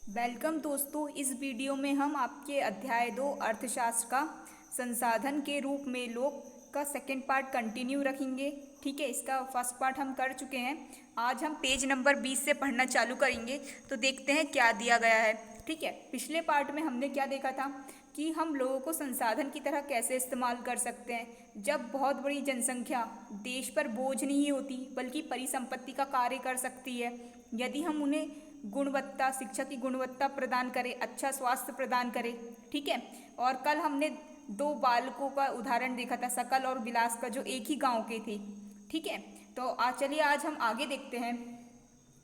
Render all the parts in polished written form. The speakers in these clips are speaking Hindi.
वेलकम दोस्तों। इस वीडियो में हम आपके अध्याय 2 अर्थशास्त्र का संसाधन के रूप में लोग का सेकंड पार्ट कंटिन्यू रखेंगे। ठीक है, इसका फर्स्ट पार्ट हम कर चुके हैं। आज हम पेज नंबर 20 से पढ़ना चालू करेंगे। तो देखते हैं क्या दिया गया है। ठीक है, पिछले पार्ट में हमने क्या देखा था कि हम लोगों को संसाधन की तरह कैसे इस्तेमाल कर सकते हैं जब बहुत बड़ी जनसंख्या देश पर बोझ नहीं होती बल्कि परिसंपत्ति का कार्य कर सकती है। यदि हम उन्हें गुणवत्ता शिक्षा की गुणवत्ता प्रदान करें, अच्छा स्वास्थ्य प्रदान करें। ठीक है, और कल हमने दो बालकों का उदाहरण देखा था, सकल और विलास का, जो एक ही गांव के थे। ठीक है, तो चलिए आज हम आगे देखते हैं,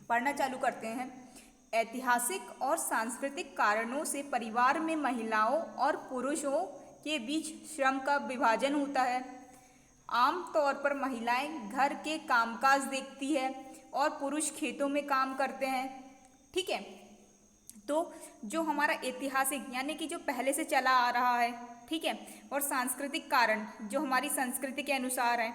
पढ़ना चालू करते हैं। ऐतिहासिक और सांस्कृतिक कारणों से परिवार में महिलाओं और पुरुषों के बीच श्रम का विभाजन होता है। आम तौर पर महिलाएं घर के कामकाज देखती है और पुरुष खेतों में काम करते हैं। ठीक है, तो जो हमारा ऐतिहासिक यानी कि जो पहले से चला आ रहा है, ठीक है, और सांस्कृतिक कारण जो हमारी संस्कृति के अनुसार है,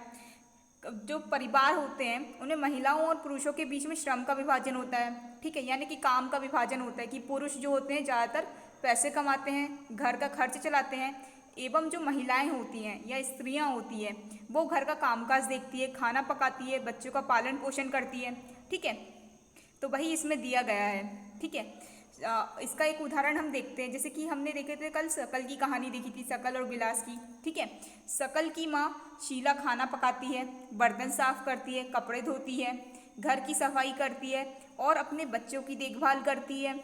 जो परिवार होते हैं उन्हें महिलाओं और पुरुषों के बीच में श्रम का विभाजन होता है। ठीक है, यानी कि काम का विभाजन होता है कि पुरुष जो होते हैं ज़्यादातर पैसे कमाते हैं, घर का खर्च चलाते हैं, एवं जो महिलाएं होती हैं या स्त्रियां होती हैं वो घर का कामकाज देखती है, खाना पकाती है, बच्चों का पालन पोषण करती है। ठीक है, तो वही इसमें दिया गया है। ठीक है, इसका एक उदाहरण हम देखते हैं, जैसे कि हमने देखे थे कल सकल की कहानी देखी थी, सकल और विलास की। ठीक है, सकल की माँ शीला खाना पकाती है, बर्तन साफ करती है, कपड़े धोती है, घर की सफाई करती है और अपने बच्चों की देखभाल करती है।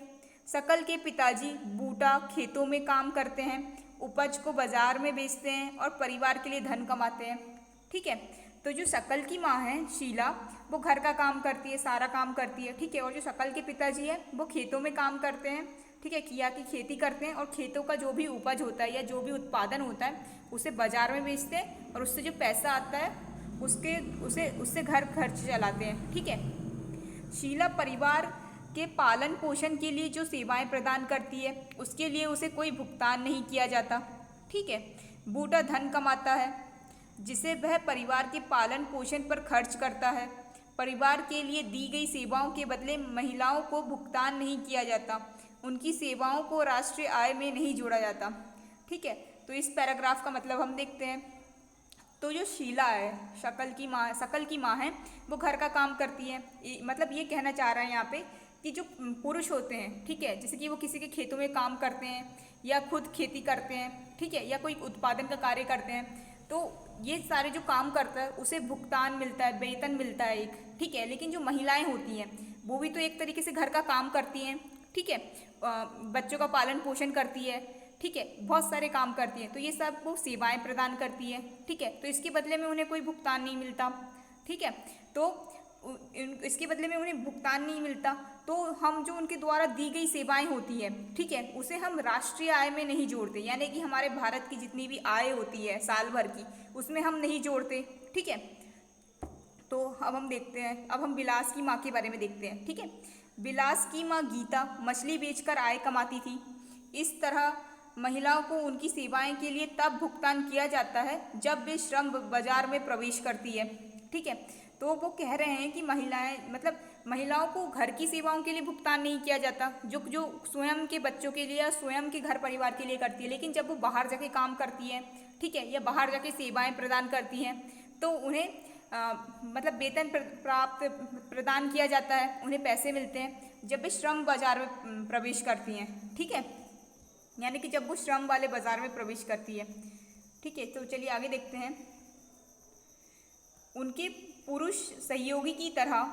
सकल के पिताजी बूटा खेतों में काम करते हैं, उपज को बाजार में बेचते हैं और परिवार के लिए धन कमाते हैं। ठीक है, तो जो सकल की माँ है शीला, वो घर का काम करती है, सारा काम करती है। ठीक है, और जो सकल के पिताजी है वो खेतों में काम करते हैं। ठीक है, किया की खेती करते हैं और खेतों का जो भी उपज होता है या जो भी उत्पादन होता है उसे बाजार में बेचते हैं और उससे जो पैसा आता है उससे घर खर्च चलाते हैं। ठीक है, शीला परिवार के पालन पोषण के लिए जो सेवाएं प्रदान करती है उसके लिए उसे कोई भुगतान नहीं किया जाता। ठीक है, बूटा धन कमाता है जिसे वह परिवार के पालन पोषण पर खर्च करता है। परिवार के लिए दी गई सेवाओं के बदले महिलाओं को भुगतान नहीं किया जाता, उनकी सेवाओं को राष्ट्रीय आय में नहीं जोड़ा जाता। ठीक है, तो इस पैराग्राफ का मतलब हम देखते हैं। तो जो शीला है, सकल की माँ है, वो घर का काम करती है। मतलब ये कहना चाह रहा है यहाँ पे कि जो पुरुष होते हैं, ठीक है, जैसे कि वो किसी के खेतों में काम करते हैं या खुद खेती करते हैं, ठीक है, या कोई उत्पादन का कार्य करते हैं, तो ये सारे जो काम करता है उसे भुगतान मिलता है, वेतन मिलता है एक। ठीक है, लेकिन जो महिलाएं होती हैं वो भी तो एक तरीके से घर का काम करती हैं। ठीक है, बच्चों का पालन पोषण करती है। ठीक है, बहुत सारे काम करती है, तो ये सब वो सेवाएं प्रदान करती है। ठीक है, तो इसके बदले में उन्हें कोई भुगतान नहीं मिलता। ठीक है, तो इसके बदले में उन्हें भुगतान नहीं मिलता, तो हम जो उनके द्वारा दी गई सेवाएं होती है, ठीक है, उसे हम राष्ट्रीय आय में नहीं जोड़ते, यानी कि हमारे भारत की जितनी भी आय होती है साल भर की उसमें हम नहीं जोड़ते। ठीक है, तो अब हम देखते हैं, अब हम विलास की माँ के बारे में देखते हैं। ठीक है, विलास की माँ गीता मछली बेचकर आय कमाती थी। इस तरह महिलाओं को उनकी सेवाएं के लिए तब भुगतान किया जाता है जब वे श्रम बाजार में प्रवेश करती है। ठीक है, तो वो कह रहे हैं कि महिलाओं को घर की सेवाओं के लिए भुगतान नहीं किया जाता, जो जो स्वयं के बच्चों के लिए या स्वयं के घर परिवार के लिए करती है, लेकिन जब वो बाहर जाके काम करती है, ठीक है, या बाहर जाके सेवाएं प्रदान करती हैं, तो उन्हें वेतन प्रदान किया जाता है, उन्हें पैसे मिलते हैं जब वे श्रम बाजार में प्रवेश करती हैं। ठीक है, यानी कि जब वो श्रम वाले बाजार में प्रवेश करती है। ठीक है, तो चलिए आगे देखते हैं। उनके पुरुष सहयोगी की तरह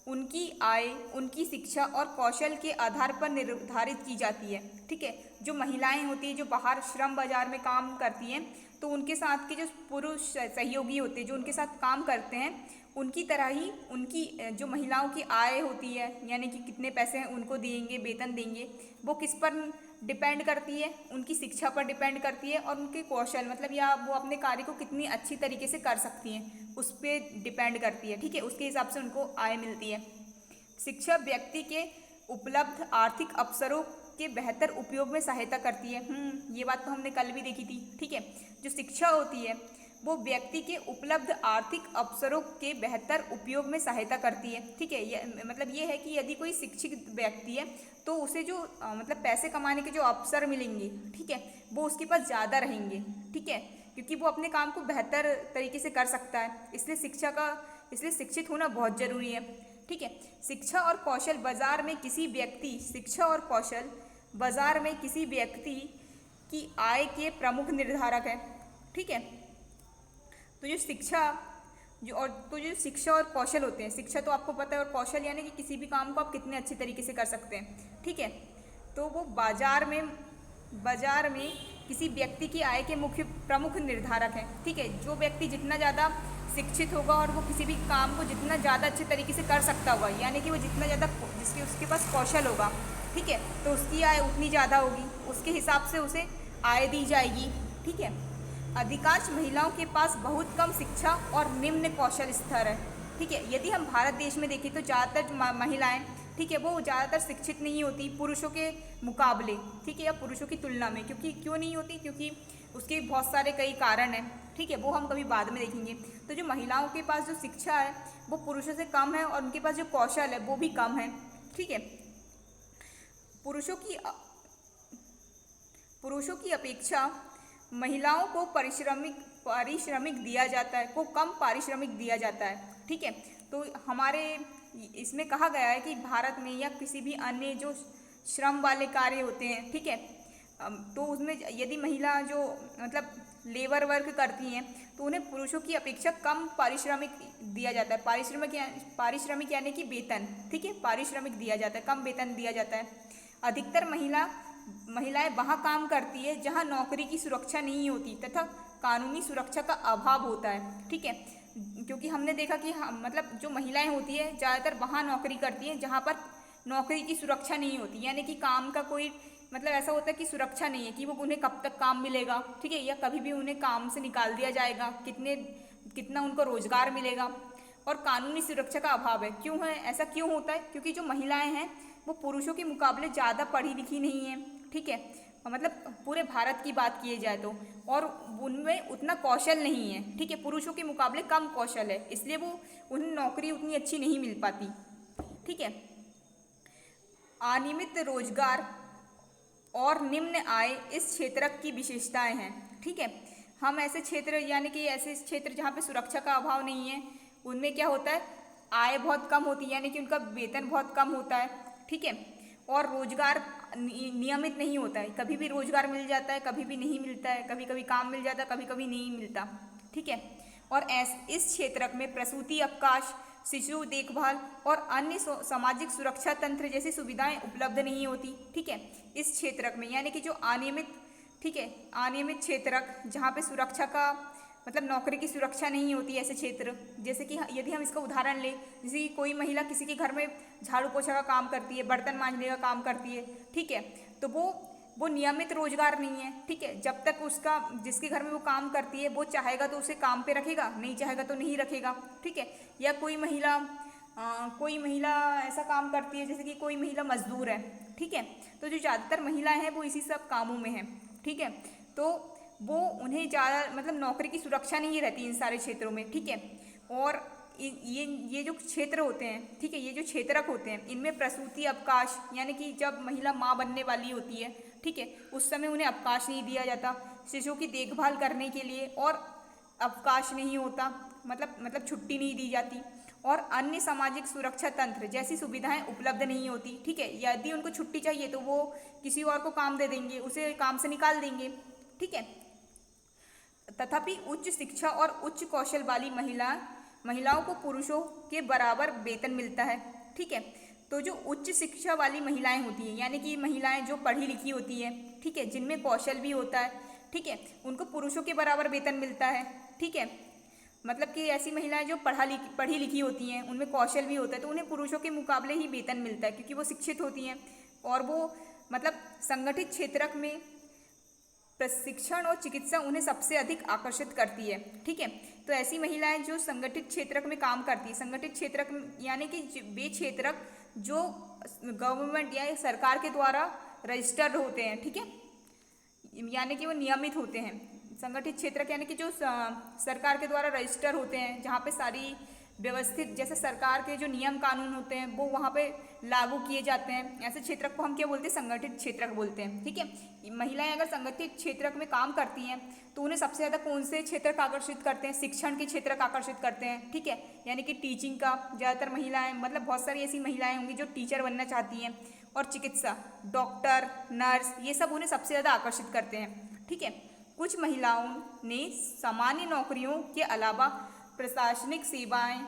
उनकी आय उनकी शिक्षा और कौशल के आधार पर निर्धारित की जाती है। ठीक है, जो महिलाएं होती हैं जो बाहर श्रम बाजार में काम करती हैं, तो उनके साथ के जो पुरुष सहयोगी होते हैं जो उनके साथ काम करते हैं, उनकी तरह ही उनकी जो महिलाओं की आय होती है, यानी कि कितने पैसे हैं उनको देंगे, वेतन देंगे, वो किस पर डिपेंड करती है, उनकी शिक्षा पर डिपेंड करती है और उनके कौशल या वो अपने कार्य को कितनी अच्छी तरीके से कर सकती हैं उस पर डिपेंड करती है। ठीक है, उसके हिसाब से उनको आय मिलती है। शिक्षा व्यक्ति के उपलब्ध आर्थिक अवसरों के बेहतर उपयोग में सहायता करती है। ये बात तो हमने कल भी देखी थी। ठीक है, जो शिक्षा होती है वो व्यक्ति के उपलब्ध आर्थिक अवसरों के बेहतर उपयोग में सहायता करती है। ठीक है, मतलब ये है कि यदि कोई शिक्षित व्यक्ति है तो उसे जो मतलब पैसे कमाने के जो अवसर मिलेंगे, ठीक है, वो उसके पास ज़्यादा रहेंगे। ठीक है, क्योंकि वो अपने काम को बेहतर तरीके से कर सकता है। इसलिए शिक्षित होना बहुत ज़रूरी है। ठीक है, शिक्षा और कौशल बाजार में किसी व्यक्ति की आय के प्रमुख निर्धारक है। ठीक है, तो जो शिक्षा और कौशल होते हैं, शिक्षा तो आपको पता है, और कौशल यानी कि किसी भी काम को आप कितने अच्छे तरीके से कर सकते हैं। ठीक है, तो वो बाजार में किसी व्यक्ति की आय के प्रमुख निर्धारक हैं। ठीक है, जो व्यक्ति जितना ज़्यादा शिक्षित होगा और वो किसी भी काम को जितना ज़्यादा अच्छे तरीके से कर सकता होगा, यानी कि वो जितना ज़्यादा उसके पास कौशल होगा, ठीक है, तो उसकी आय उतनी ज़्यादा होगी, उसके हिसाब से उसे आय दी जाएगी। ठीक है, अधिकांश महिलाओं के पास बहुत कम शिक्षा और निम्न कौशल स्तर है। ठीक है, यदि हम भारत देश में देखें तो ज़्यादातर महिलाएं, ठीक है, वो ज़्यादातर शिक्षित नहीं होती पुरुषों के मुकाबले। ठीक है, या पुरुषों की तुलना में। क्यों नहीं होती? क्योंकि उसके बहुत सारे कई कारण हैं। ठीक है, वो हम कभी बाद में देखेंगे। तो जो महिलाओं के पास जो शिक्षा है वो पुरुषों से कम है, और उनके पास जो कौशल है वो भी कम है। ठीक है, पुरुषों की अपेक्षा महिलाओं को पारिश्रमिक दिया जाता है, को कम पारिश्रमिक दिया जाता है। ठीक है, तो हमारे इसमें कहा गया है कि भारत में या किसी भी अन्य जो श्रम वाले कार्य होते हैं, ठीक है, तो उसमें यदि महिला जो मतलब लेबर वर्क करती हैं तो उन्हें पुरुषों की अपेक्षा कम पारिश्रमिक दिया जाता है। पारिश्रमिक यानी कि वेतन। ठीक है, पारिश्रमिक दिया जाता है, कम वेतन दिया जाता है। अधिकतर महिलाएं वहाँ काम करती है जहाँ नौकरी की सुरक्षा नहीं होती तथा कानूनी सुरक्षा का अभाव होता है। ठीक है, क्योंकि हमने देखा कि मतलब जो महिलाएं होती है ज़्यादातर वहाँ नौकरी करती हैं जहाँ पर नौकरी की सुरक्षा नहीं होती, यानी कि काम का कोई मतलब ऐसा होता है कि सुरक्षा नहीं है कि वो उन्हें कब तक काम मिलेगा। ठीक है, या कभी भी उन्हें काम से निकाल दिया जाएगा, कितना उनको रोजगार मिलेगा, और कानूनी सुरक्षा का अभाव है। क्यों है ऐसा? क्यों होता है? क्योंकि जो महिलाएं हैं वो पुरुषों के मुकाबले ज़्यादा पढ़ी लिखी नहीं है। ठीक है, मतलब पूरे भारत की बात किए जाए तो, और उनमें उतना कौशल नहीं है। ठीक है, पुरुषों के मुकाबले कम कौशल है, इसलिए वो उन्हें नौकरी उतनी अच्छी नहीं मिल पाती। ठीक है, अनियमित रोजगार और निम्न आय इस क्षेत्र की विशेषताएं हैं। ठीक है, हम ऐसे क्षेत्र यानी कि ऐसे क्षेत्र जहाँ पे सुरक्षा का अभाव नहीं है, उनमें क्या होता है, आय बहुत कम होती है, यानी कि उनका वेतन बहुत कम होता है। ठीक है, और रोजगार नियमित नहीं होता है, कभी भी रोजगार मिल जाता है, कभी भी नहीं मिलता है, कभी कभी काम मिल जाता है, कभी कभी नहीं मिलता। ठीक है, और इस क्षेत्र में प्रसूति अवकाश, शिशु देखभाल और अन्य सामाजिक सुरक्षा तंत्र जैसी सुविधाएं उपलब्ध नहीं होती। ठीक है, इस क्षेत्र में यानी कि जो अनियमित, ठीक है, अनियमित क्षेत्र जहाँ पे सुरक्षा का मतलब नौकरी की सुरक्षा नहीं होती, ऐसे क्षेत्र, जैसे कि यदि हम इसका उदाहरण लें, जैसे कि कोई महिला किसी के घर में झाड़ू पोछा का काम करती है, बर्तन मांजने का काम करती है। ठीक है, तो वो नियमित रोजगार नहीं है। ठीक है, जब तक उसका जिसके घर में वो काम करती है वो चाहेगा तो उसे काम पे रखेगा, नहीं चाहेगा तो नहीं रखेगा। ठीक है, या कोई महिला ऐसा काम करती है जैसे कि कोई महिला मजदूर है। ठीक है, तो जो ज़्यादातर महिलाएं हैं वो इसी सब कामों में हैं। ठीक है, तो वो उन्हें ज़्यादा मतलब नौकरी की सुरक्षा नहीं रहती इन सारे क्षेत्रों में। ठीक है, और ये जो क्षेत्र होते हैं, ठीक है, ये जो क्षेत्रक होते हैं, इनमें प्रसूति अवकाश यानी कि जब महिला माँ बनने वाली होती है, ठीक है, उस समय उन्हें अवकाश नहीं दिया जाता। शिशु की देखभाल करने के लिए और अवकाश नहीं होता, मतलब छुट्टी नहीं दी जाती, और अन्य सामाजिक सुरक्षा तंत्र जैसी सुविधाएं उपलब्ध नहीं होती। ठीक है, यदि उनको छुट्टी चाहिए तो वो किसी और को काम दे देंगे, उसे काम से निकाल देंगे। ठीक है, तथापि उच्च शिक्षा और उच्च कौशल वाली महिलाओं को पुरुषों के बराबर वेतन मिलता है। ठीक है, तो जो उच्च शिक्षा वाली महिलाएं होती हैं, यानी कि महिलाएं जो पढ़ी लिखी होती हैं, ठीक है, जिनमें कौशल भी होता है, ठीक है, उनको पुरुषों के बराबर वेतन मिलता है। ठीक है, मतलब कि ऐसी महिलाएं जो पढ़ी लिखी होती हैं, उनमें कौशल भी होता है, तो उन्हें पुरुषों के मुकाबले ही वेतन मिलता है, क्योंकि वो शिक्षित होती हैं और वो मतलब संगठित क्षेत्र में प्रशिक्षण और चिकित्सा उन्हें सबसे अधिक आकर्षित करती है। ठीक है, तो ऐसी महिलाएं जो संगठित क्षेत्र में काम करती है, संगठित क्षेत्र यानी कि वे क्षेत्र जो गवर्नमेंट या सरकार के द्वारा रजिस्टर्ड होते हैं। ठीक है, यानी कि वो नियमित होते हैं, संगठित क्षेत्र यानी कि जो सरकार के द्वारा रजिस्टर होते हैं, जहाँ पे सारी व्यवस्थित, जैसे सरकार के जो नियम कानून होते हैं वो वहाँ पे लागू किए जाते हैं, ऐसे क्षेत्र को हम क्या बोलते हैं, संगठित क्षेत्र बोलते हैं। ठीक है, महिलाएं अगर संगठित क्षेत्र में काम करती हैं तो उन्हें सबसे ज़्यादा कौन से क्षेत्र का आकर्षित करते हैं, शिक्षण के क्षेत्र का आकर्षित करते हैं। ठीक है, यानी कि टीचिंग का ज़्यादातर महिलाएं, मतलब बहुत सारी ऐसी महिलाएं होंगी जो टीचर बनना चाहती हैं, और चिकित्सा, डॉक्टर, नर्स, ये सब उन्हें सबसे ज़्यादा आकर्षित करते हैं। ठीक है, कुछ महिलाओं ने सामान्य नौकरियों के अलावा प्रशासनिक सेवाएं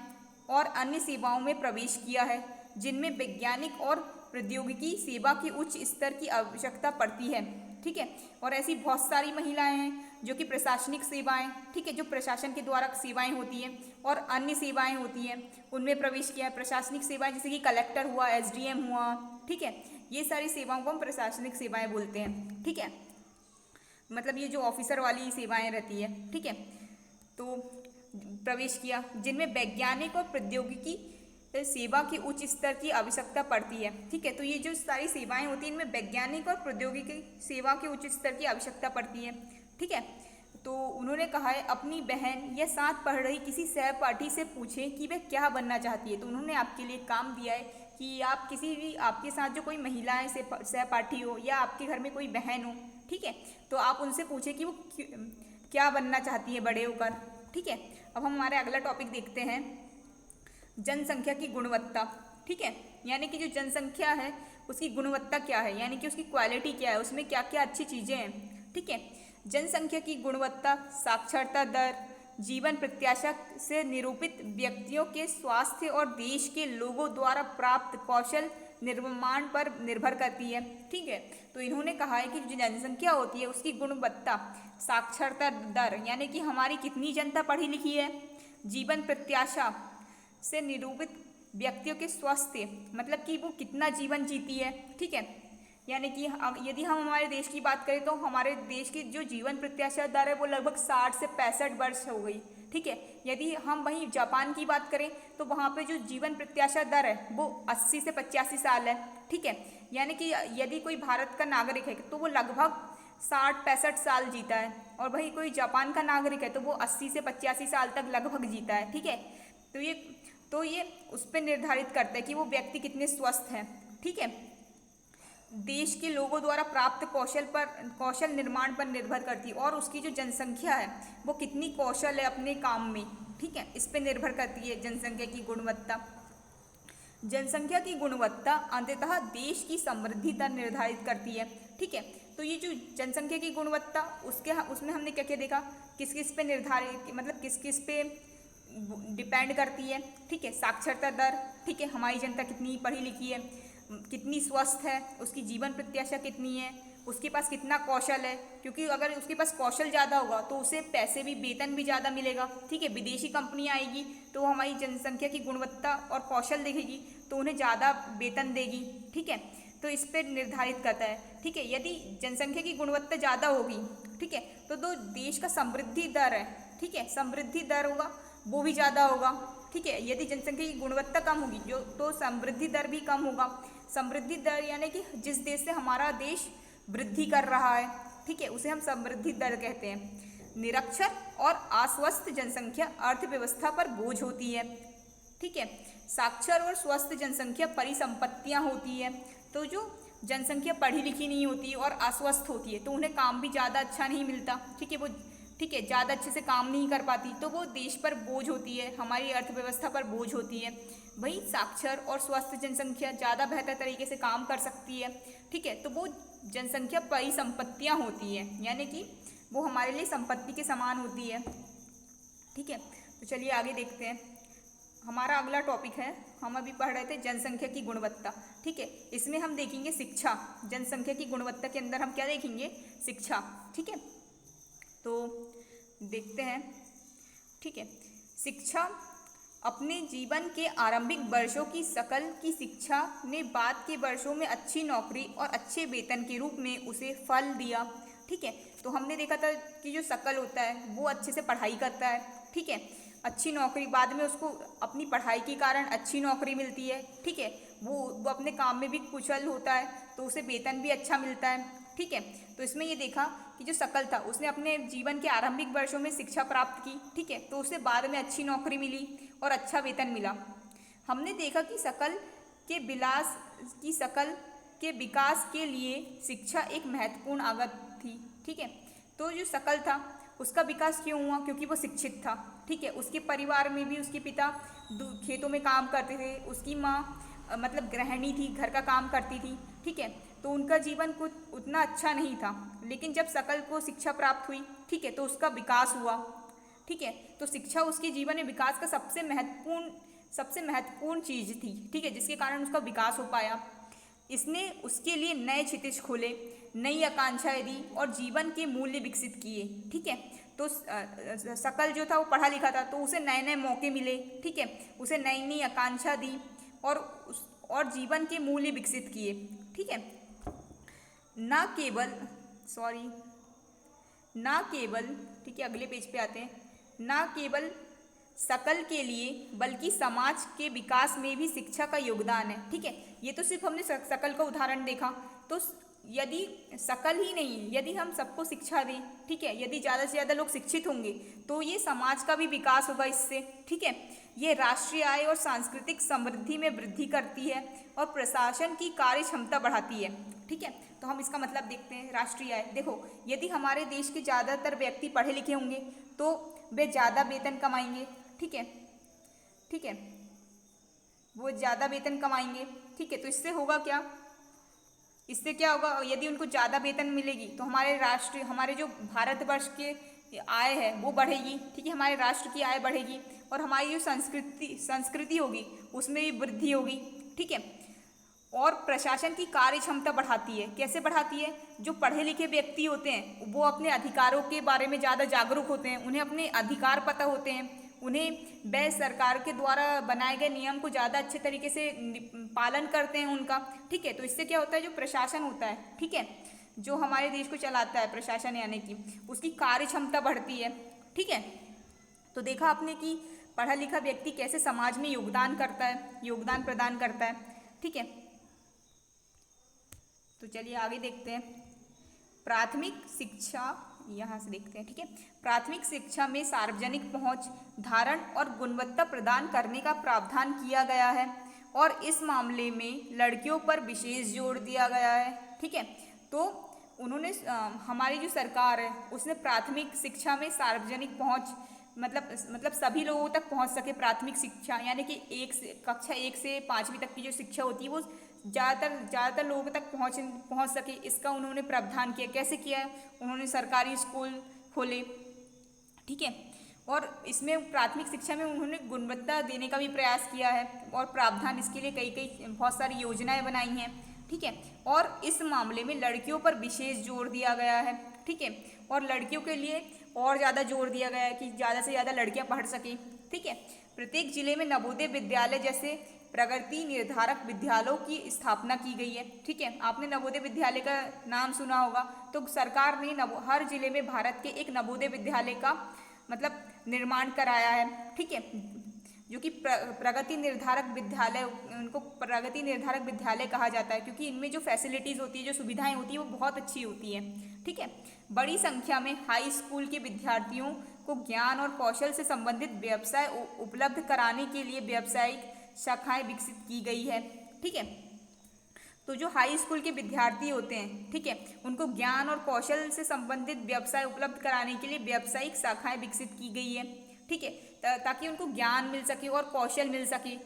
और अन्य सेवाओं में प्रवेश किया है, जिनमें वैज्ञानिक और प्रौद्योगिकी सेवा की उच्च स्तर की आवश्यकता पड़ती है। ठीक है, और ऐसी बहुत सारी महिलाएं हैं जो कि प्रशासनिक सेवाएं, ठीक है, जो प्रशासन के द्वारा सेवाएं होती हैं और अन्य सेवाएं होती हैं उनमें प्रवेश किया है। प्रशासनिक सेवाएं जैसे कि कलेक्टर हुआ, एसडीएम हुआ, ठीक है, ये सारी सेवाओं को हम प्रशासनिक सेवाएं बोलते हैं। ठीक है, मतलब ये जो ऑफिसर वाली सेवाएं रहती है। ठीक है, तो प्रवेश किया, जिनमें वैज्ञानिक और प्रौद्योगिकी सेवा की उच्च स्तर की आवश्यकता पड़ती है। ठीक है, तो ये जो सारी सेवाएं होती हैं इनमें वैज्ञानिक और प्रौद्योगिकी सेवा की उच्च स्तर की आवश्यकता पड़ती है। ठीक है, तो उन्होंने कहा है अपनी बहन या साथ पढ़ रही किसी सहपाठी से पूछें कि वह क्या बनना चाहती है। तो उन्होंने आपके लिए काम दिया है कि आप किसी भी, आपके साथ जो कोई महिलाएं सहपाठी हो या आपके घर में कोई बहन हो, ठीक है, तो आप उनसे पूछें कि वो क्या बनना चाहती है बड़े होकर। ठीक है, अब हम हमारे अगला टॉपिक देखते हैं, जनसंख्या की गुणवत्ता। ठीक है, यानी कि जो जनसंख्या है उसकी गुणवत्ता क्या है, यानी कि उसकी क्वालिटी क्या है, उसमें क्या क्या अच्छी चीज़ें हैं। ठीक है, जनसंख्या की गुणवत्ता साक्षरता दर, जीवन प्रत्याशा से निरूपित व्यक्तियों के स्वास्थ्य और देश के लोगों द्वारा प्राप्त कौशल निर्माण पर निर्भर करती है। ठीक है, तो इन्होंने कहा है कि जो जनसंख्या होती है उसकी गुणवत्ता साक्षरता दर, यानी कि हमारी कितनी जनता पढ़ी लिखी है, जीवन प्रत्याशा से निरूपित व्यक्तियों के स्वास्थ्य, मतलब कि वो कितना जीवन जीती है। ठीक है, यानी कि यदि हम हमारे देश की बात करें तो हमारे देश की जो जीवन प्रत्याशा दर है वो लगभग 60 से 65 वर्ष हो गई। ठीक है, यदि हम वहीं जापान की बात करें तो वहाँ पे जो जीवन प्रत्याशा दर है वो 80 से 85 साल है। ठीक है, यानी कि यदि कोई भारत का नागरिक है तो वो लगभग 60-65 साल जीता है, और वही कोई जापान का नागरिक है तो वो 80 से 85 साल तक लगभग जीता है। ठीक है, तो ये उस पर निर्धारित करता है कि वो व्यक्ति कितने स्वस्थ हैं। ठीक है, देश के लोगों द्वारा प्राप्त कौशल निर्माण पर निर्भर करती है, और उसकी जो जनसंख्या है वो कितनी कौशल है अपने काम में। ठीक है, इस पर निर्भर करती है जनसंख्या की गुणवत्ता। जनसंख्या की गुणवत्ता अंततः देश की समृद्धि दर निर्धारित करती है। ठीक है, तो ये जो जनसंख्या की गुणवत्ता उसमें हमने क्या क्या देखा, किस किस पे निर्धारित, मतलब किस किस पे डिपेंड करती है। ठीक है, साक्षरता दर, ठीक है, हमारी जनता कितनी पढ़ी लिखी है, कितनी स्वस्थ है, उसकी जीवन प्रत्याशा कितनी है, उसके पास कितना कौशल है, क्योंकि अगर उसके पास कौशल ज़्यादा होगा तो उसे पैसे भी, वेतन भी ज़्यादा मिलेगा। ठीक है, विदेशी कंपनी आएगी तो हमारी जनसंख्या की गुणवत्ता और कौशल देखेगी तो उन्हें ज़्यादा वेतन देगी। ठीक है, तो इस पर निर्धारित करता है। ठीक है, यदि जनसंख्या की गुणवत्ता ज़्यादा होगी, ठीक है, तो देश का समृद्धि दर है, ठीक है, समृद्धि दर होगा वो भी ज़्यादा होगा। ठीक है, यदि जनसंख्या की गुणवत्ता कम होगी तो समृद्धि दर भी कम होगा। समृद्धि दर यानी कि जिस देश से हमारा देश वृद्धि कर रहा है, ठीक है, उसे हम समृद्धि दर कहते हैं। निरक्षर और अस्वस्थ जनसंख्या अर्थव्यवस्था पर बोझ होती है। ठीक है, साक्षर और स्वस्थ जनसंख्या परिसंपत्तियां होती है। तो जो जनसंख्या पढ़ी लिखी नहीं होती और अस्वस्थ होती है तो उन्हें काम भी ज़्यादा अच्छा नहीं मिलता। ठीक है, वो ज़्यादा अच्छे से काम नहीं कर पाती तो वो देश पर बोझ होती है, हमारी अर्थव्यवस्था पर बोझ होती है। वही साक्षर और स्वस्थ जनसंख्या ज़्यादा बेहतर तरीके से काम कर सकती है। ठीक है, तो वो जनसंख्या परिसंपत्तियाँ होती हैं, यानी कि वो हमारे लिए संपत्ति के समान होती है। ठीक है, तो चलिए आगे देखते हैं। हमारा अगला टॉपिक है, हम अभी पढ़ रहे थे जनसंख्या की गुणवत्ता। ठीक है, इसमें हम देखेंगे शिक्षा। जनसंख्या की गुणवत्ता के अंदर हम क्या देखेंगे, शिक्षा। ठीक है, तो देखते हैं। ठीक है, शिक्षा अपने जीवन के आरंभिक वर्षों की शकल की शिक्षा ने बाद के वर्षों में अच्छी नौकरी और अच्छे वेतन के रूप में उसे फल दिया। ठीक है, तो हमने देखा था कि जो शकल होता है वो अच्छे से पढ़ाई करता है। ठीक है, अच्छी नौकरी, बाद में उसको अपनी पढ़ाई के कारण अच्छी नौकरी मिलती है, ठीक है। वो अपने काम में भी कुशल होता है, तो उसे वेतन भी अच्छा मिलता है, ठीक है। तो इसमें ये देखा कि जो शकल था उसने अपने जीवन के आरंभिक वर्षों में शिक्षा प्राप्त की, ठीक है, तो उसे बाद में अच्छी नौकरी मिली और अच्छा वेतन मिला। हमने देखा कि शकल के विकास के लिए शिक्षा एक महत्वपूर्ण आगत थी, ठीक है। तो जो शकल था उसका विकास क्यों हुआ? क्योंकि वो शिक्षित था, ठीक है। उसके परिवार में भी उसके पिता खेतों में काम करते थे, उसकी माँ मतलब गृहिणी थी, घर का काम करती थी, ठीक है। तो उनका जीवन कुछ उतना अच्छा नहीं था, लेकिन जब शकल को शिक्षा प्राप्त हुई, ठीक है, तो उसका विकास हुआ, ठीक है। तो शिक्षा उसके जीवन में विकास का सबसे महत्वपूर्ण चीज़ थी, ठीक है, जिसके कारण उसका विकास हो पाया। इसने उसके लिए नए क्षितिज खोले, नई आकांक्षाएं दी और जीवन के मूल्य विकसित किए, ठीक है। तो शकल जो था वो पढ़ा लिखा था, तो उसे नए नए मौके मिले, ठीक है, उसे नई नई आकांक्षा दी और जीवन के मूल्य विकसित किए, ठीक है। ना केवल सॉरी ना केवल ठीक है, अगले पेज पे आते हैं। ना केवल शकल के लिए बल्कि समाज के विकास में भी शिक्षा का योगदान है, ठीक है। ये तो सिर्फ हमने शकल का उदाहरण देखा, तो यदि शकल ही नहीं, यदि हम सबको शिक्षा दें, ठीक है, यदि ज़्यादा से ज़्यादा लोग शिक्षित होंगे तो ये समाज का भी विकास होगा इससे, ठीक है। ये राष्ट्रीय आय और सांस्कृतिक समृद्धि में वृद्धि करती है और प्रशासन की कार्य क्षमता बढ़ाती है, ठीक है। तो हम इसका मतलब देखते हैं। राष्ट्रीय आय, देखो यदि हमारे देश के ज़्यादातर व्यक्ति पढ़े लिखे होंगे तो वे ज़्यादा वेतन कमाएंगे, ठीक है, ठीक है, वो ज़्यादा वेतन कमाएंगे, ठीक है। तो इससे होगा क्या? इससे क्या होगा? यदि उनको ज़्यादा वेतन मिलेगी तो हमारे जो भारतवर्ष के आय है वो बढ़ेगी, ठीक है, हमारे राष्ट्र की आय बढ़ेगी और हमारी जो संस्कृति होगी उसमें भी वृद्धि होगी, ठीक है। और प्रशासन की कार्य क्षमता बढ़ाती है। कैसे बढ़ाती है? जो पढ़े लिखे व्यक्ति होते हैं वो अपने अधिकारों के बारे में ज़्यादा जागरूक होते हैं, उन्हें अपने अधिकार पता होते हैं, उन्हें वह सरकार के द्वारा बनाए गए नियम को ज़्यादा अच्छे तरीके से पालन करते हैं उनका, ठीक है। तो इससे क्या होता है? जो प्रशासन होता है, ठीक है, जो हमारे देश को चलाता है, प्रशासन यानी कि उसकी कार्य क्षमता बढ़ती है, ठीक है। तो देखा आपने कि पढ़ा लिखा व्यक्ति कैसे समाज में योगदान प्रदान करता है, ठीक है। तो चलिए आगे देखते हैं। प्राथमिक शिक्षा यहाँ से देखते हैं, ठीक है। प्राथमिक शिक्षा में सार्वजनिक पहुंच, धारण और गुणवत्ता प्रदान करने का प्रावधान किया गया है और इस मामले में लड़कियों पर विशेष जोर दिया गया है, ठीक है। तो उन्होंने हमारी जो सरकार है उसने प्राथमिक शिक्षा में सार्वजनिक पहुंच मतलब सभी लोगों तक पहुंच सके प्राथमिक शिक्षा, यानी कि कक्षा 1 से 5वीं तक की जो शिक्षा होती है वो ज़्यादातर लोगों तक पहुंच सके, इसका उन्होंने प्रावधान किया। कैसे किया है? उन्होंने सरकारी स्कूल खोले, ठीक है, और इसमें प्राथमिक शिक्षा में उन्होंने गुणवत्ता देने का भी प्रयास किया है और प्रावधान इसके लिए कई बहुत सारी योजनाएं बनाई हैं, ठीक है। और इस मामले में लड़कियों पर विशेष जोर दिया गया है, ठीक है, और लड़कियों के लिए और ज़्यादा जोर दिया गया है कि ज़्यादा से ज़्यादा लड़कियां पढ़ सकें, ठीक है। प्रत्येक जिले में नवोदय विद्यालय जैसे प्रगति निर्धारक विद्यालयों की स्थापना की गई है, ठीक है। आपने नवोदय विद्यालय का नाम सुना होगा, तो सरकार ने हर जिले में भारत के एक नवोदय विद्यालय का मतलब निर्माण कराया है, ठीक है, जो कि प्रगति निर्धारक विद्यालय, उनको प्रगति निर्धारक विद्यालय कहा जाता है क्योंकि इनमें जो फैसिलिटीज़ होती है, जो सुविधाएं होती है वो बहुत अच्छी होती हैं, ठीक है। बड़ी संख्या में हाई स्कूल के विद्यार्थियों को ज्ञान और कौशल से संबंधित व्यवसाय उपलब्ध कराने के लिए व्यावसायिक शाखाएं विकसित की गई है, ठीक है। तो जो हाई स्कूल के विद्यार्थी होते हैं, ठीक है, उनको ज्ञान और कौशल से संबंधित व्यवसाय उपलब्ध कराने के लिए व्यावसायिक शाखाएं विकसित की गई है, ठीक है, ताकि उनको ज्ञान मिल सके और कौशल मिल सके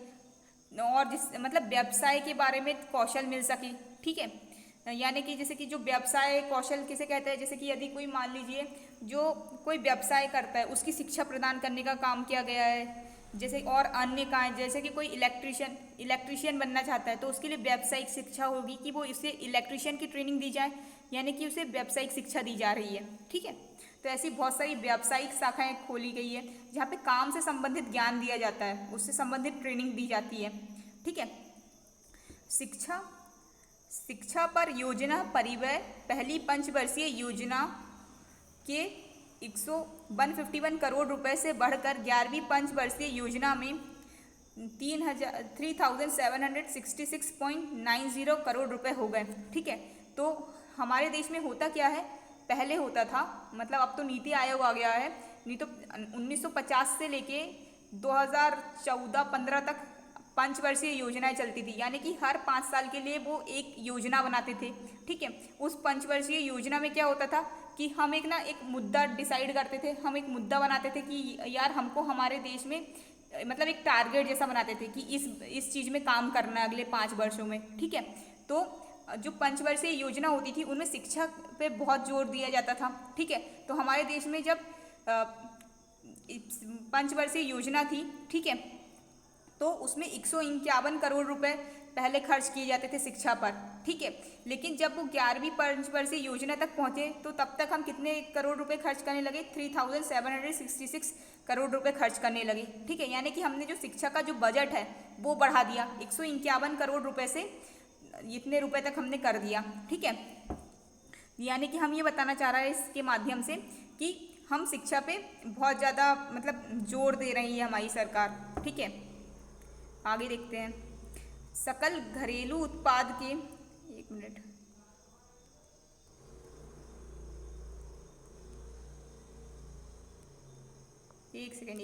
और मतलब व्यवसाय के बारे में कौशल मिल सके, ठीक है। यानी कि जैसे कि जो व्यवसाय कौशल किसे कहते हैं? जैसे कि यदि कोई मान लीजिए जो कोई व्यवसाय करता है उसकी शिक्षा प्रदान करने का काम किया गया है, जैसे और अन्य कार्य, जैसे कि कोई इलेक्ट्रीशियन बनना चाहता है तो उसके लिए व्यावसायिक शिक्षा होगी कि वो इसे इलेक्ट्रीशियन की ट्रेनिंग दी जाए, यानी कि उसे व्यावसायिक शिक्षा दी जा रही है, ठीक है। तो ऐसी बहुत सारी व्यावसायिक शाखाएं खोली गई है जहाँ पे काम से संबंधित ज्ञान दिया जाता है, उससे संबंधित ट्रेनिंग दी जाती है, ठीक है। शिक्षा पर योजना परिव्यय पहली पंचवर्षीय योजना के 151 करोड़ रुपए से बढ़कर 11वीं पंचवर्षीय योजना में 3766.90 करोड़ रुपए हो गए। ठीक है, तो हमारे देश में होता क्या है, पहले होता था, मतलब अब तो नीति आयोग आ गया है, नहीं तो 1950 से लेके 2014-15 तक पंचवर्षीय योजनाएं चलती थी, यानी कि हर 5 साल के लिए वो एक योजना बनाते थे। ठीक है, उस पंचवर्षीय योजना में क्या होता था कि हम एक मुद्दा डिसाइड करते थे, हम एक मुद्दा बनाते थे कि यार हमको हमारे देश में मतलब एक टारगेट जैसा बनाते थे कि इस चीज़ में काम करना है अगले 5 वर्षों में। ठीक है, तो जो पंचवर्षीय योजना होती थी उनमें शिक्षा पे बहुत जोर दिया जाता था। ठीक है, तो हमारे देश में जब पंचवर्षीय योजना थी, ठीक है, तो उसमें 151 करोड़ रुपए पहले खर्च किए जाते थे शिक्षा पर। ठीक है, लेकिन जब वो 11वीं पंचवर्षीय योजना तक पहुंचे तो तब तक हम कितने करोड़ रुपए खर्च करने लगे, 3766 करोड़ रुपए खर्च करने लगे। ठीक है, यानी कि हमने जो शिक्षा का जो बजट है वो बढ़ा दिया, 151 करोड़ रुपए से इतने रुपए तक हमने कर दिया। ठीक है, यानी कि हम ये बताना चाह रहे हैं इसके माध्यम से कि हम शिक्षा पे बहुत ज़्यादा मतलब जोर दे रही है हमारी सरकार। ठीक है, आगे देखते हैं। सकल घरेलू उत्पाद के, एक मिनट, एक सेकेंड,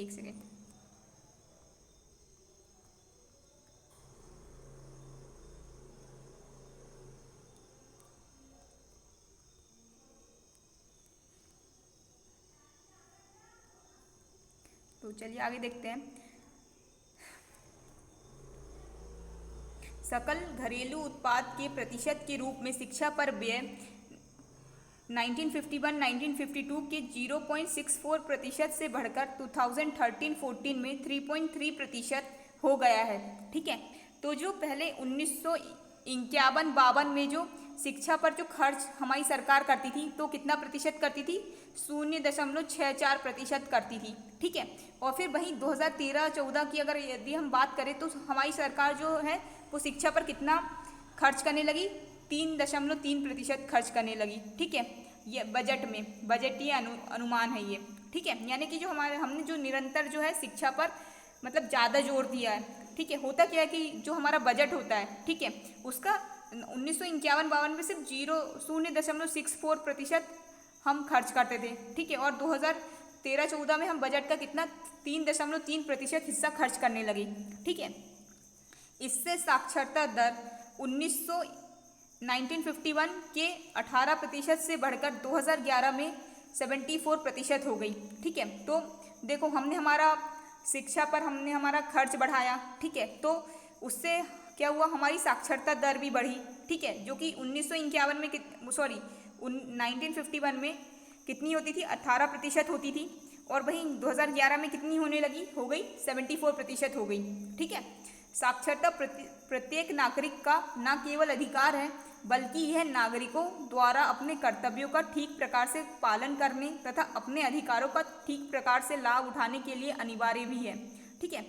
तो चलिए आगे देखते हैं। सकल घरेलू उत्पाद के प्रतिशत के रूप में शिक्षा पर व्यय 1951-1952 के 0.64% से बढ़कर 2013-14 में 3.3% हो गया है। ठीक है, तो जो पहले 1951-52 में जो शिक्षा पर जो खर्च हमारी सरकार करती थी तो कितना प्रतिशत करती थी, 0.64% करती थी। ठीक है, और फिर वहीं 2013-14 की अगर यदि हम बात करें तो हमारी सरकार जो है वो शिक्षा पर कितना खर्च करने लगी, 3.3% खर्च करने लगी। ठीक है, ये बजट में, बजटीय अनुमान है ये। ठीक है, यानी कि जो हमने जो निरंतर जो है शिक्षा पर मतलब ज़्यादा जोर दिया है। ठीक है, होता क्या है कि जो हमारा बजट होता है, ठीक है, उसका 1951-52 में सिर्फ 0.64% हम खर्च करते थे। ठीक है, और 2013-14 में हम बजट का कितना 3.3% हिस्सा खर्च करने लगे। ठीक है, इससे साक्षरता दर 1951 के 18% से बढ़कर 2011 में 74% हो गई। ठीक है, तो देखो हमने हमारा शिक्षा पर हमने हमारा खर्च बढ़ाया। ठीक है, तो उससे क्या हुआ, हमारी साक्षरता दर भी बढ़ी। ठीक है, जो कि 1951 में 1951 में कितनी होती थी, 18% होती थी, और वहीं 2011 में कितनी होने लगी, हो गई 74% हो गई। ठीक है, साक्षरता प्रत्येक नागरिक का न केवल अधिकार है बल्कि यह नागरिकों द्वारा अपने कर्तव्यों का ठीक प्रकार से पालन करने तथा अपने अधिकारों का ठीक प्रकार से लाभ उठाने के लिए अनिवार्य भी है। ठीक है,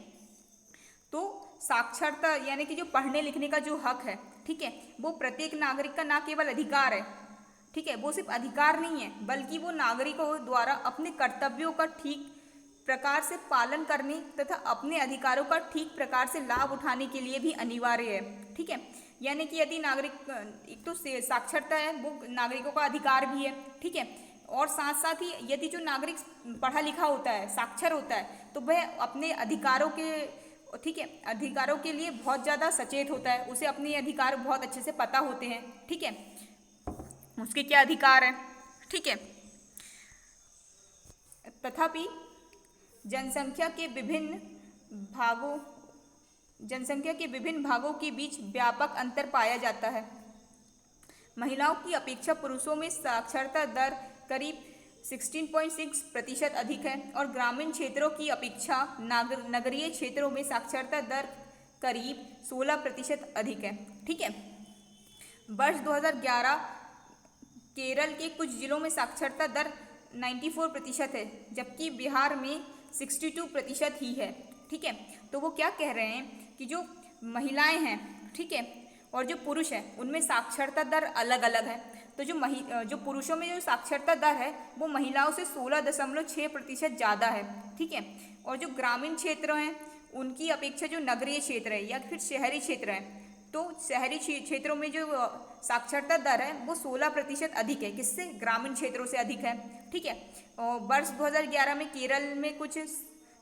तो साक्षरता यानी कि जो पढ़ने लिखने का जो हक है, ठीक है, वो प्रत्येक नागरिक का न केवल अधिकार है, ठीक है, वो सिर्फ अधिकार नहीं है बल्कि वो नागरिकों द्वारा अपने कर्तव्यों का ठीक प्रकार से पालन करने तथा अपने अधिकारों का ठीक प्रकार से लाभ उठाने के लिए भी अनिवार्य है। ठीक है, यानी कि यदि नागरिक, एक तो साक्षरता है वो नागरिकों का अधिकार भी है। ठीक है, और साथ साथ ही यदि जो नागरिक पढ़ा लिखा होता है, साक्षर होता है, तो वह अपने अधिकारों के, ठीक है, अधिकारों के लिए बहुत ज़्यादा सचेत होता है, उसे अपने अधिकार बहुत अच्छे से पता होते हैं। ठीक है, उसके क्या अधिकार हैं। ठीक है, तथापि जनसंख्या के विभिन्न भागों के बीच व्यापक अंतर पाया जाता है। महिलाओं की अपेक्षा पुरुषों में साक्षरता दर करीब 16.6% अधिक है और ग्रामीण क्षेत्रों की अपेक्षा नगरीय क्षेत्रों में साक्षरता दर करीब 16% अधिक है। ठीक है, वर्ष 2011 केरल के कुछ जिलों में साक्षरता दर 94% है, जबकि बिहार में 62% ही है। ठीक है, तो वो क्या कह रहे हैं कि जो महिलाएं हैं, ठीक है, और जो पुरुष हैं उनमें साक्षरता दर अलग अलग है। तो जो पुरुषों में जो साक्षरता दर है वो महिलाओं से 16.6% ज़्यादा है, ठीक है। और जो ग्रामीण क्षेत्र हैं उनकी अपेक्षा जो नगरीय क्षेत्र है या फिर शहरी क्षेत्र है, तो शहरी क्षेत्रों में जो साक्षरता दर है वो 16% अधिक है। किससे? ग्रामीण क्षेत्रों से अधिक है, ठीक है। और वर्ष 2011 में केरल में कुछ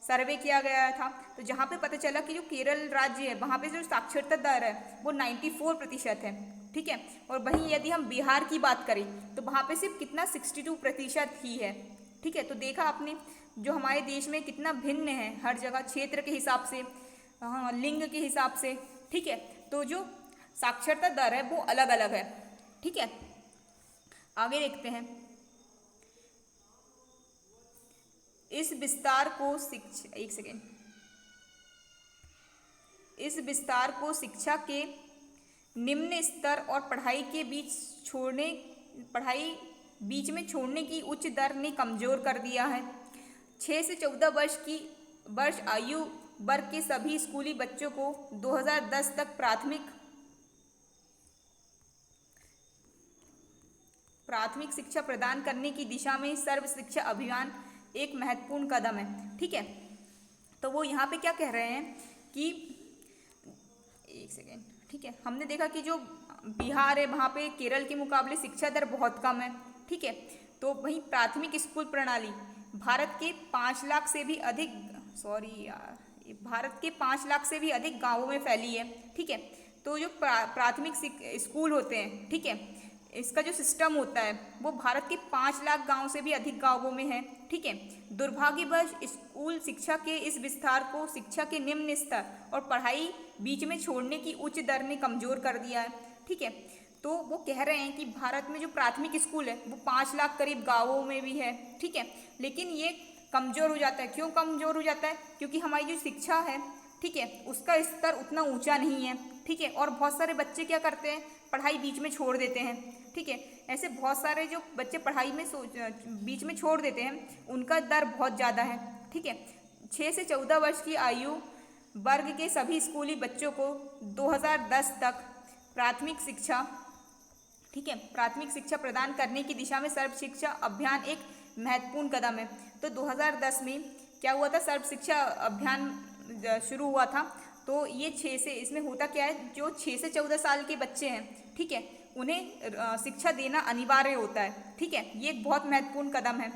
सर्वे किया गया था, तो जहाँ पे पता चला कि जो केरल राज्य है वहाँ पे जो साक्षरता दर है वो 94% है, ठीक है। और वहीं यदि हम बिहार की बात करें तो वहाँ पे सिर्फ कितना 62% ही है, ठीक है। तो देखा आपने जो हमारे देश में कितना भिन्न है हर जगह, क्षेत्र के हिसाब से, लिंग के हिसाब से, ठीक है। तो जो साक्षरता दर है वो अलग अलग है, ठीक है। आगे देखते हैं। इस विस्तार को शिक्षा के निम्न स्तर और पढ़ाई बीच में छोड़ने की उच्च दर ने कमजोर कर दिया है। 6 से 14 वर्ष आयु वर्ग के सभी स्कूली बच्चों को 2010 तक प्राथमिक शिक्षा प्रदान करने की दिशा में सर्व शिक्षा अभियान एक महत्वपूर्ण कदम है, ठीक है। तो वो यहाँ पे क्या कह रहे हैं कि ठीक है, हमने देखा कि जो बिहार है वहाँ पे केरल के मुकाबले शिक्षा दर बहुत कम है, ठीक है। तो वहीं प्राथमिक स्कूल प्रणाली भारत के 5 लाख से भी अधिक गांवों में फैली है, ठीक है। तो जो प्राथमिक स्कूल होते हैं, ठीक है, इसका जो सिस्टम होता है वो भारत के 5 लाख गांव से भी अधिक गांवों में है, ठीक है। दुर्भाग्यवश स्कूल शिक्षा के इस विस्तार को शिक्षा के निम्न स्तर और पढ़ाई बीच में छोड़ने की उच्च दर ने कमजोर कर दिया है, ठीक है। तो वो कह रहे हैं कि भारत में जो प्राथमिक स्कूल है वो 5 लाख करीब गांवों में भी है, ठीक है, लेकिन ये कमजोर हो जाता है। क्यों कमजोर हो जाता है? क्योंकि हमारी जो शिक्षा है, ठीक है, उसका स्तर उतना ऊंचा नहीं है, ठीक है। और बहुत सारे बच्चे क्या करते हैं, पढ़ाई बीच में छोड़ देते हैं, ठीक है। ऐसे बहुत सारे जो बच्चे पढ़ाई में बीच में छोड़ देते हैं उनका दर बहुत ज़्यादा है, ठीक है। 6 से 14 वर्ष की आयु वर्ग के सभी स्कूली बच्चों को 2010 तक प्राथमिक शिक्षा, ठीक है, प्राथमिक शिक्षा प्रदान करने की दिशा में सर्व शिक्षा अभियान एक महत्वपूर्ण कदम है। तो 2010 में क्या हुआ था, सर्व शिक्षा अभियान शुरू हुआ था। तो ये इसमें होता क्या है, जो 6 से 14 साल के बच्चे हैं, ठीक है, उन्हें शिक्षा देना अनिवार्य होता है, ठीक है। ये एक बहुत महत्वपूर्ण कदम है।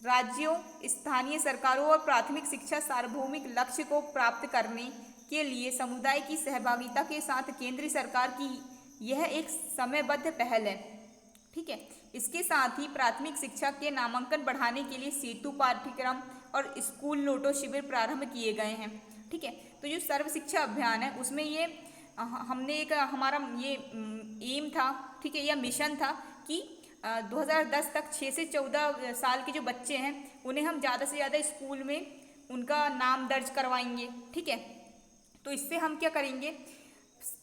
राज्यों, स्थानीय सरकारों और प्राथमिक शिक्षा सार्वभौमिक लक्ष्य को प्राप्त करने के लिए समुदाय की सहभागिता के साथ केंद्र सरकार की यह एक समयबद्ध पहल है, ठीक है। इसके साथ ही प्राथमिक शिक्षा के नामांकन बढ़ाने के लिए सेतु पाठ्यक्रम और स्कूल लोटो शिविर प्रारंभ किए गए हैं, ठीक है। तो जो सर्व शिक्षा अभियान है उसमें ये हमारा ये एम था, ठीक है, यह मिशन था कि 2010 तक 6 से 14 साल के जो बच्चे हैं उन्हें हम ज़्यादा से ज़्यादा स्कूल में उनका नाम दर्ज करवाएंगे, ठीक है। तो इससे हम क्या करेंगे,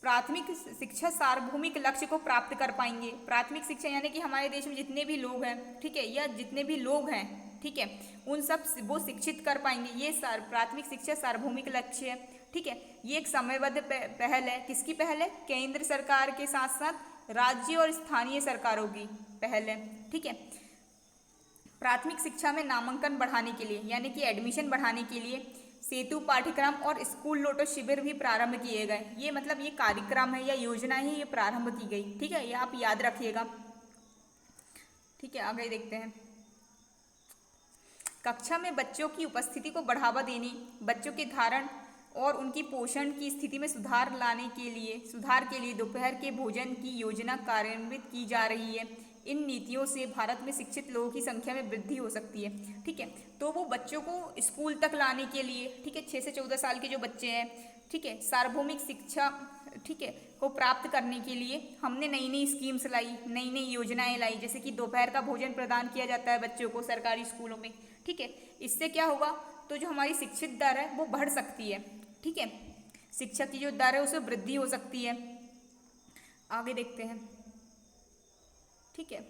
प्राथमिक शिक्षा सार्वभौमिक लक्ष्य को प्राप्त कर पाएंगे। प्राथमिक शिक्षा यानी कि हमारे देश में जितने भी लोग हैं, ठीक है, या जितने भी लोग हैं, ठीक है, उन सब वो शिक्षित कर पाएंगे। ये प्राथमिक शिक्षा सार्वभौमिक लक्ष्य है, ठीक है। ये एक समयबद्ध पहल है। किसकी पहल है? केंद्र सरकार के साथ साथ राज्य और स्थानीय सरकारों की पहल है, ठीक है। प्राथमिक शिक्षा में नामांकन बढ़ाने के लिए यानी कि एडमिशन बढ़ाने के लिए सेतु पाठ्यक्रम और स्कूल लोटो शिविर भी प्रारंभ किए गए। ये मतलब ये कार्यक्रम है या योजना है, ये प्रारंभ की गई, ठीक है, ये आप याद रखिएगा, ठीक है। आगे देखते हैं। कक्षा में बच्चों की उपस्थिति को बढ़ावा देने, बच्चों के धारण और उनकी पोषण की स्थिति में सुधार के लिए दोपहर के भोजन की योजना कार्यान्वित की जा रही है। इन नीतियों से भारत में शिक्षित लोगों की संख्या में वृद्धि हो सकती है, ठीक है। तो वो बच्चों को स्कूल तक लाने के लिए, ठीक है, 6 से 14 साल के जो बच्चे हैं, ठीक है, सार्वभौमिक शिक्षा, ठीक है, को प्राप्त करने के लिए हमने नई नई स्कीम्स लाई, नई नई योजनाएं लाई, जैसे कि दोपहर का भोजन प्रदान किया जाता है बच्चों को सरकारी स्कूलों में, ठीक है। इससे क्या होगा, तो जो हमारी शिक्षित दर है वो बढ़ सकती है, ठीक है, शिक्षा की जो दर है उसमें वृद्धि हो सकती है। आगे देखते हैं, ठीक है।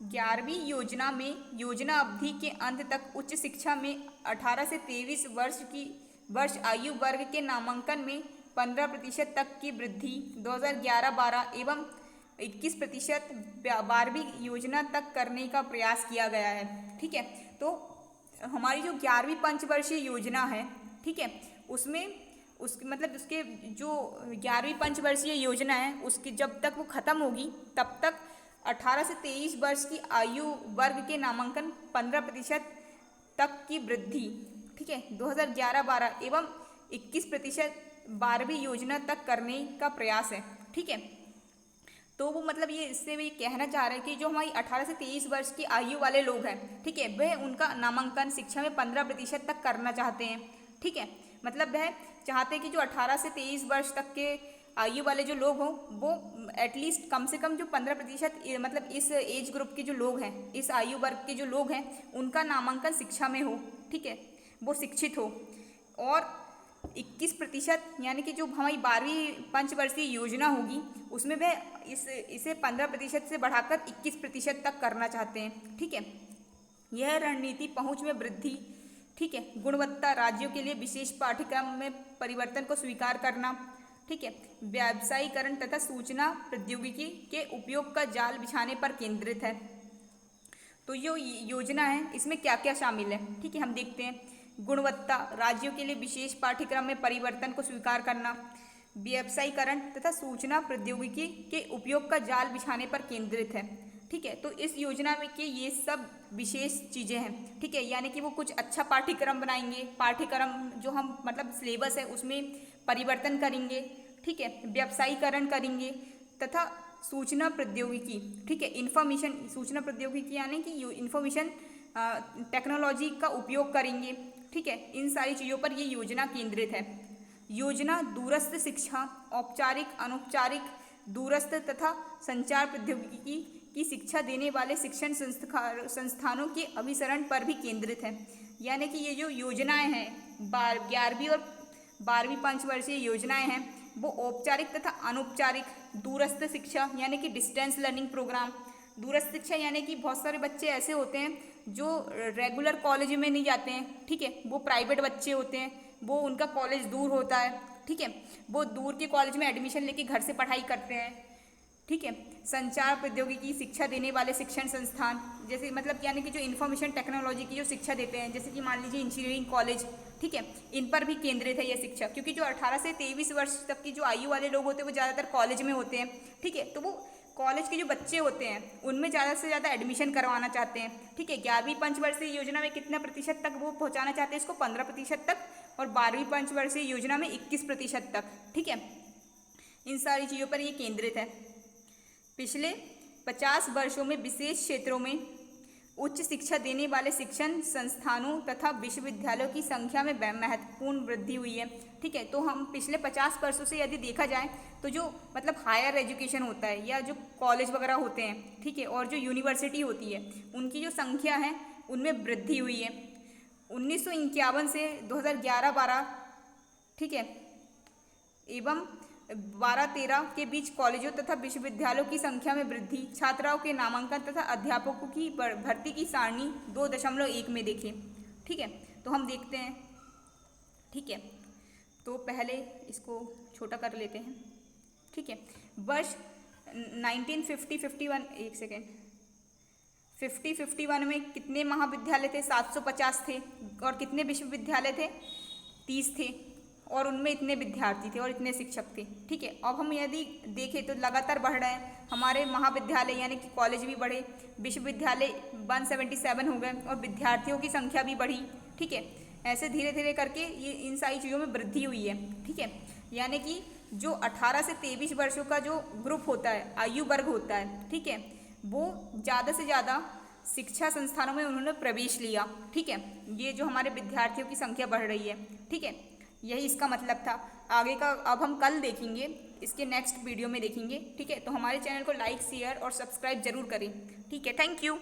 11वीं योजना में योजना अवधि के अंत तक उच्च शिक्षा में 18 से 23 वर्ष आयु वर्ग के नामांकन में 15% तक की वृद्धि 2011-12 एवं 21% 12वीं योजना तक करने का प्रयास किया गया है। ठीक है, तो हमारी जो 11वीं पंचवर्षीय योजना है, ठीक है, उसमें मतलब उसके जो 11वीं पंचवर्षीय योजना है उसकी जब तक वो ख़त्म होगी तब तक 18 से 23 वर्ष की आयु वर्ग के नामांकन 15% तक की वृद्धि, ठीक है, 2011-12 एवं 21% 12वीं योजना तक करने का प्रयास है। ठीक है, तो वो मतलब ये इससे भी कहना चाह रहे हैं कि जो हमारी 18 से 23 वर्ष की आयु वाले लोग हैं, ठीक है, वह उनका नामांकन शिक्षा में 15% तक करना चाहते हैं। ठीक है, मतलब वह चाहते हैं कि जो 18 से 23 वर्ष तक के आयु वाले जो लोग हों वो एटलीस्ट कम से कम जो 15% मतलब इस एज ग्रुप के जो लोग हैं, इस आयु वर्ग के जो लोग हैं, उनका नामांकन शिक्षा में हो। ठीक है, वो शिक्षित हो। और 21% यानी कि जो हमारी 12वीं पंचवर्षीय योजना होगी उसमें वह इसे 15% से बढ़ाकर 21% तक करना चाहते हैं। ठीक है, यह रणनीति पहुंच में वृद्धि, ठीक है, गुणवत्ता, राज्यों के लिए विशेष पाठ्यक्रम में परिवर्तन को स्वीकार करना, ठीक है, व्यावसायीकरण तथा सूचना प्रौद्योगिकी के उपयोग का जाल बिछाने पर केंद्रित है। तो जो योजना है इसमें क्या क्या शामिल है, ठीक है, हम देखते हैं। गुणवत्ता, राज्यों के लिए विशेष पाठ्यक्रम में परिवर्तन को स्वीकार करना, व्यावसायीकरण तथा सूचना प्रौद्योगिकी के उपयोग का जाल बिछाने पर केंद्रित है। ठीक है, तो इस योजना में कि ये सब विशेष चीज़ें हैं। ठीक है, यानी कि वो कुछ अच्छा पाठ्यक्रम बनाएंगे, पाठ्यक्रम जो हम मतलब सिलेबस है उसमें परिवर्तन करेंगे, ठीक है, व्यावसायीकरण करेंगे तथा सूचना प्रौद्योगिकी, ठीक है, इन्फॉर्मेशन सूचना प्रौद्योगिकी यानी कि इन्फॉर्मेशन टेक्नोलॉजी का उपयोग करेंगे। ठीक है, इन सारी चीज़ों पर ये योजना केंद्रित है। योजना दूरस्थ शिक्षा, औपचारिक, अनौपचारिक, दूरस्थ तथा संचार प्रौद्योगिकी की शिक्षा देने वाले शिक्षण संस्थानों के अभिसरण पर भी केंद्रित है। यानी कि ये जो योजनाएं हैं 11वीं और 12वीं पंचवर्षीय योजनाएं हैं वो औपचारिक तथा अनौपचारिक, दूरस्थ शिक्षा यानी कि डिस्टेंस लर्निंग प्रोग्राम, दूरस्थ शिक्षा यानी कि बहुत सारे बच्चे ऐसे होते हैं जो रेगुलर कॉलेज में नहीं जाते हैं, ठीक है, वो प्राइवेट बच्चे होते हैं, वो उनका कॉलेज दूर होता है, ठीक है, वो दूर के कॉलेज में एडमिशन लेके घर से पढ़ाई करते हैं। ठीक है, संचार प्रौद्योगिकी शिक्षा देने वाले शिक्षण संस्थान, जैसे मतलब यानी कि जो इन्फॉर्मेशन टेक्नोलॉजी की जो शिक्षा देते हैं, जैसे कि मान लीजिए इंजीनियरिंग कॉलेज, ठीक है, इन पर भी केंद्रित है यह शिक्षा, क्योंकि जो 18 से 23 वर्ष तक की जो आयु वाले लोग होते हैं वो ज़्यादातर कॉलेज में होते हैं। ठीक है, तो वो कॉलेज के जो बच्चे होते हैं उनमें ज़्यादा से ज़्यादा एडमिशन करवाना चाहते हैं। ठीक है, 11वीं पंचवर्षीय योजना में कितना प्रतिशत तक वो पहुँचाना चाहते हैं इसको, 15% तक, और 12वीं पंचवर्षीय योजना में 21% तक। ठीक है, इन सारी चीज़ों पर ये केंद्रित है। पिछले 50 वर्षों में विशेष क्षेत्रों में उच्च शिक्षा देने वाले शिक्षण संस्थानों तथा विश्वविद्यालयों की संख्या में महत्वपूर्ण वृद्धि हुई है। ठीक है, तो हम पिछले 50 वर्षों से यदि देखा जाए तो जो मतलब हायर एजुकेशन होता है या जो कॉलेज वगैरह होते हैं, ठीक है, और जो यूनिवर्सिटी होती है उनकी जो संख्या है उनमें वृद्धि हुई है। 1951 से 2011-12, ठीक है, एवं 12-13 के बीच कॉलेजों तथा विश्वविद्यालयों की संख्या में वृद्धि, छात्राओं के नामांकन तथा अध्यापकों की भर्ती की सारणी 2.1 में देखें। ठीक है, तो हम देखते हैं। ठीक है, तो पहले इसको छोटा कर लेते हैं। ठीक है, वर्ष 1950-51 एक सेकेंड 50-51 में कितने महाविद्यालय थे? 750 थे। और कितने विश्वविद्यालय थे? 30 थे, और उनमें इतने विद्यार्थी थे और इतने शिक्षक थे। ठीक है, अब हम यदि देखें तो लगातार बढ़ रहे हैं हमारे महाविद्यालय यानी कि कॉलेज भी बढ़े, विश्वविद्यालय 177 हो गए और विद्यार्थियों की संख्या भी बढ़ी। ठीक है, ऐसे धीरे धीरे करके ये इन सारी चीज़ों में वृद्धि हुई है। ठीक है, यानी कि जो 18 से 23 वर्षों का जो ग्रुप होता है, आयु वर्ग होता है, ठीक है, वो ज़्यादा से ज़्यादा शिक्षा संस्थानों में उन्होंने प्रवेश लिया। ठीक है, ये जो हमारे विद्यार्थियों की संख्या बढ़ रही है। ठीक है, यही इसका मतलब था। आगे का अब हम कल देखेंगे, इसके नेक्स्ट वीडियो में देखेंगे। ठीक है, तो हमारे चैनल को लाइक, शेयर और सब्सक्राइब जरूर करें। ठीक है, थैंक यू।